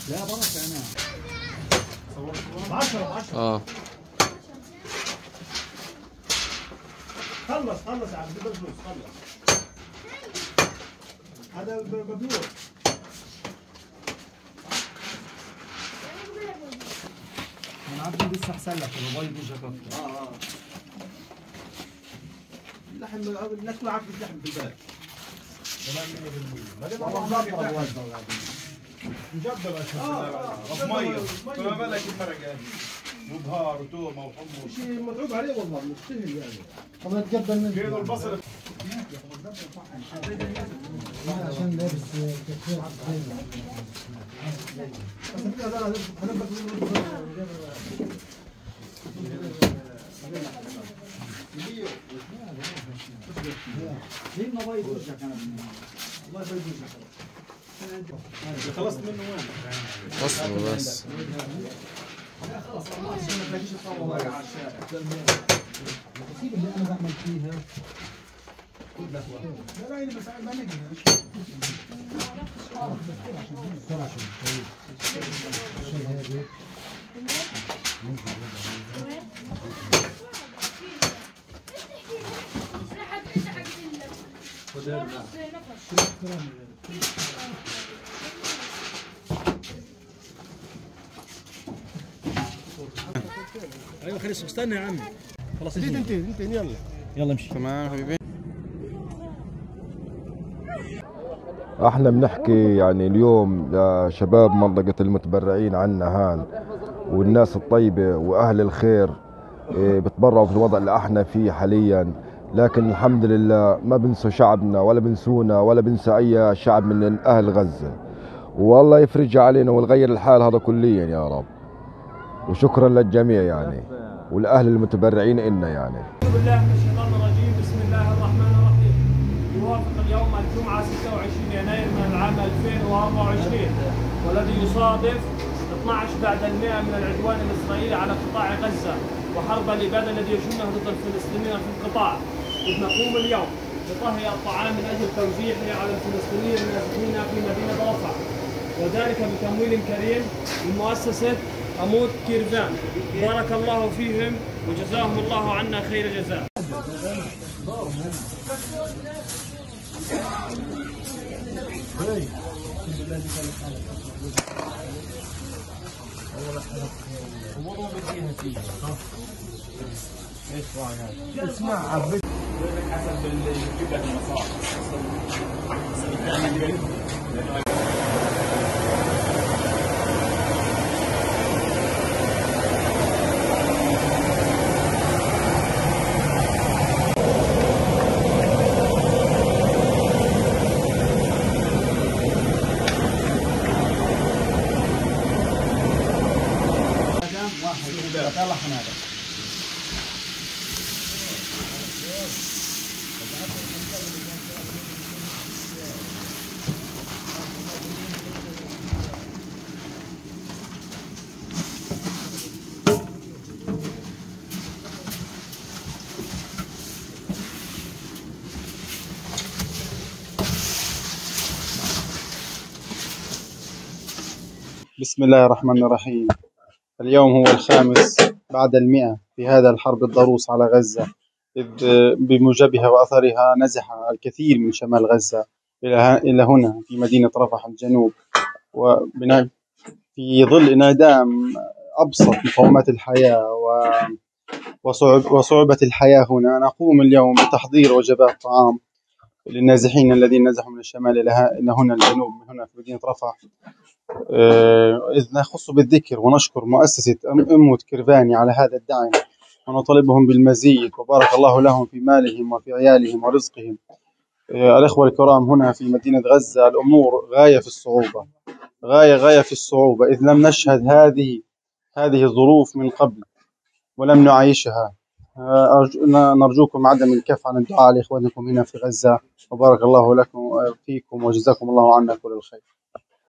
لا بركة أنا 10 خلص يا عم بدل فلوس خلص هذا مبلوغ أنا عبد لسه أحسن لك الموبايل بوجهك أكثر اللحم ناكل عبد اللحم في البلد 8% والله مجبل ميه فما بالك المرقه وبهار وتومه وحمص شيء متعوب عليه والله مستاهل يعني طب نتقبل منه كيلو البصل عشان لابس كثير الله يبيض وجهك الله يبيض وجهك خلصت منه وين؟ اصلا بس خلاص عشان ما تلاقيش تطور على الشارع المصيبه اللي انا بعمل فيها لا لا بس ما نجي ايوه خلص استنى يا عمي خلاص انتين يلا امشي تمام حبيبي. احنا بنحكي يعني اليوم لشباب منطقة المتبرعين عنا هان والناس الطيبة واهل الخير بتبرعوا في الوضع اللي احنا فيه حاليا، لكن الحمد لله ما بنسوا شعبنا ولا بنسونا ولا بنسى اي شعب من اهل غزة، والله يفرج علينا ويغير الحال هذا كليا يا رب، وشكرا للجميع يعني والاهل المتبرعين إلنا يعني. أعوذ بالله من الشيطان الرجيم، بسم الله الرحمن الرحيم. يوافق اليوم الجمعة 26 يناير من العام 2024 والذي يصادف 12 بعد المئة من العدوان الإسرائيلي على قطاع غزة وحرب الإبادة الذي يشنه ضد الفلسطينيين في القطاع، إذ نقوم اليوم بطهي الطعام من أجل توزيعه على الفلسطينيين النازحين في مدينة رفح، وذلك بتمويل كريم من مؤسسة عمود كيرفان. بارك الله فيهم وجزاهم الله عنا خير جزاء. اسمع حسب اللي يجيب لك المصاري. بسم الله الرحمن الرحيم. اليوم هو الخامس بعد المئة في هذا الحرب الضروس على غزة، إذ بموجبها وأثرها نزح الكثير من شمال غزة إلى هنا في مدينة رفح الجنوب، وبناء في ظل انعدام أبسط مقومات الحياة وصعوبة الحياة هنا، نقوم اليوم بتحضير وجبات طعام للنازحين الذين نزحوا من الشمال إلى هنا الجنوب، من هنا في مدينة رفح. إذ نخص بالذكر ونشكر مؤسسة أموت كرباني على هذا الدعم، ونطالبهم بالمزيد، وبارك الله لهم في مالهم وفي عيالهم ورزقهم. الإخوة الكرام، هنا في مدينة غزة الأمور غاية في الصعوبة، غاية في الصعوبة، إذ لم نشهد هذه الظروف من قبل ولم نعيشها. نرجوكم عدم الكف عن الدعاء لإخوانكم هنا في غزة، وبارك الله لكم فيكم وجزاكم الله عنا كل الخير.